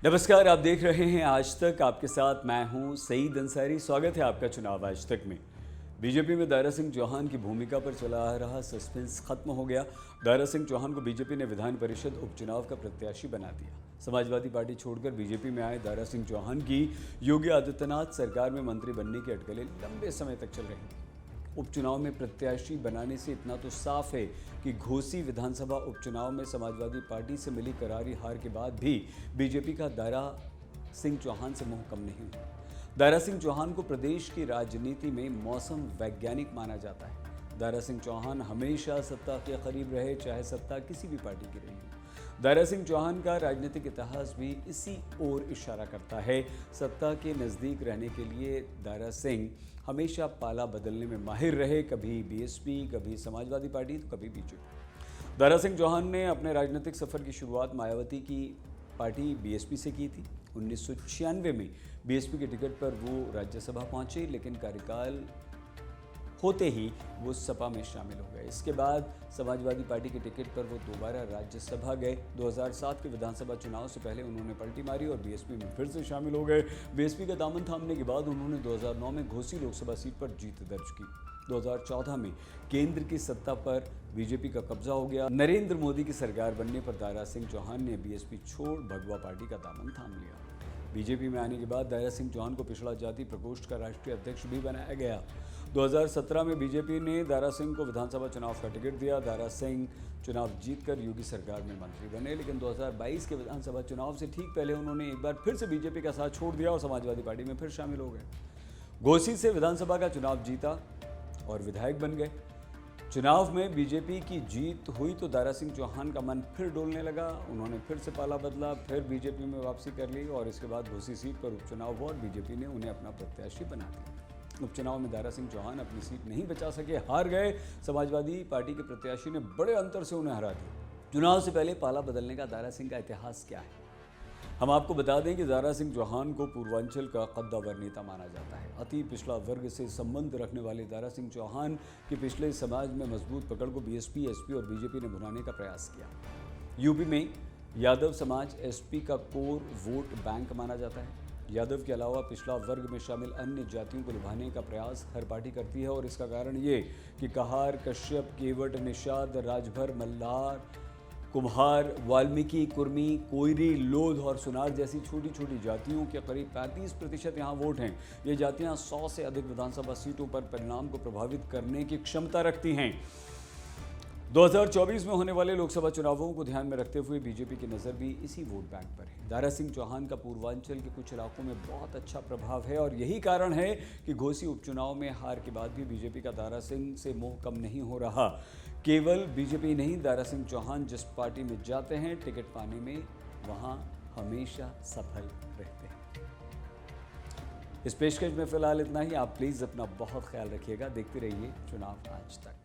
नमस्कार, आप देख रहे हैं आज तक। आपके साथ मैं हूं सईद अंसारी। स्वागत है आपका चुनाव आज तक में। बीजेपी में दारा सिंह चौहान की भूमिका पर चला आ रहा सस्पेंस खत्म हो गया। दारा सिंह चौहान को बीजेपी ने विधान परिषद उपचुनाव का प्रत्याशी बना दिया। समाजवादी पार्टी छोड़कर बीजेपी में आए दारा सिंह चौहान की योगी आदित्यनाथ सरकार में मंत्री बनने की अटकलें लंबे समय तक चल रही थी। उपचुनाव में प्रत्याशी बनाने से इतना तो साफ है कि घोसी विधानसभा उपचुनाव में समाजवादी पार्टी से मिली करारी हार के बाद भी बीजेपी का दारा सिंह चौहान से मोह कम नहीं हुआ। दारा सिंह चौहान को प्रदेश की राजनीति में मौसम वैज्ञानिक माना जाता है। दारा सिंह चौहान हमेशा सत्ता के करीब रहे, चाहे सत्ता किसी भी पार्टी की रही हो। दारा सिंह चौहान का राजनीतिक इतिहास भी इसी ओर इशारा करता है। सत्ता के नज़दीक रहने के लिए दारा सिंह हमेशा पाला बदलने में माहिर रहे, कभी बीएसपी, कभी समाजवादी पार्टी तो कभी बीजेपी। दारा सिंह चौहान ने अपने राजनीतिक सफ़र की शुरुआत मायावती की पार्टी बीएसपी से की थी। 1996 में बीएसपी के टिकट पर वो राज्यसभा पहुंचे, लेकिन कार्यकाल होते ही वो सपा में शामिल हो गए। इसके बाद समाजवादी पार्टी के टिकट पर वो दोबारा राज्यसभा गए। 2007 के विधानसभा चुनाव से पहले उन्होंने पलटी मारी और बीएसपी में फिर से शामिल हो गए। बीएसपी का दामन थामने के बाद उन्होंने 2009 में घोसी लोकसभा सीट पर जीत दर्ज की। 2014 में केंद्र की सत्ता पर बीजेपी का कब्जा हो गया। नरेंद्र मोदी की सरकार बनने पर दारा सिंह चौहान ने बीएसपी छोड़ भगवा पार्टी का दामन थाम लिया। बीजेपी में आने के बाद दारा सिंह चौहान को पिछड़ा जाति प्रकोष्ठ का राष्ट्रीय अध्यक्ष भी बनाया गया। 2017 में बीजेपी ने दारा सिंह को विधानसभा चुनाव का टिकट दिया। दारा सिंह चुनाव जीतकर योगी सरकार में मंत्री बने, लेकिन 2022 के विधानसभा चुनाव से ठीक पहले उन्होंने एक बार फिर से बीजेपी का साथ छोड़ दिया और समाजवादी पार्टी में फिर शामिल हो गए। घोसी से विधानसभा का चुनाव जीता और विधायक बन गए। चुनाव में बीजेपी की जीत हुई तो दारा सिंह चौहान का मन फिर डोलने लगा। उन्होंने फिर से पाला बदला, फिर बीजेपी में वापसी कर ली और इसके बाद घोसी सीट पर उपचुनाव हुआ और बीजेपी ने उन्हें अपना प्रत्याशी बना दिया। उपचुनाव में दारा सिंह चौहान अपनी सीट नहीं बचा सके, हार गए। समाजवादी पार्टी के प्रत्याशी ने बड़े अंतर से उन्हें हरा दिया। चुनाव से पहले पाला बदलने का दारा सिंह का इतिहास क्या है? हम आपको बता दें कि दारा सिंह चौहान को पूर्वांचल का कद्दावर नेता माना जाता है। अति पिछड़ा वर्ग से संबंध रखने वाले दारा सिंह चौहान के पिछले समाज में मजबूत पकड़ को बीएसपी, एसपी और बीजेपी ने भुनाने का प्रयास किया। यूपी में यादव समाज एसपी का कोर वोट बैंक माना जाता है। यादव के अलावा पिछड़ा वर्ग में शामिल अन्य जातियों को लुभाने का प्रयास हर पार्टी करती है और इसका कारण ये कि कहार, कश्यप, केवट, निषाद, राजभर, मल्हार, कुम्हार, वाल्मीकि, कुर्मी, कोयरी, लोध और सुनार जैसी छोटी छोटी जातियों के करीब 35% यहाँ वोट हैं। ये जातियाँ 100 से अधिक विधानसभा सीटों पर परिणाम को प्रभावित करने की क्षमता रखती हैं। 2024 में होने वाले लोकसभा चुनावों को ध्यान में रखते हुए बीजेपी की नज़र भी इसी वोट बैंक पर है। दारा सिंह चौहान का पूर्वांचल के कुछ इलाकों में बहुत अच्छा प्रभाव है और यही कारण है कि घोसी उपचुनाव में हार के बाद भी बीजेपी का दारा सिंह से मोह कम नहीं हो रहा। केवल बीजेपी नहीं, दारा सिंह चौहान जिस पार्टी में जाते हैं टिकट पाने में वहां हमेशा सफल रहते हैं। इस पेशकश में फिलहाल इतना ही। आप प्लीज़ अपना बहुत ख्याल रखिएगा। देखते रहिए चुनाव आज तक।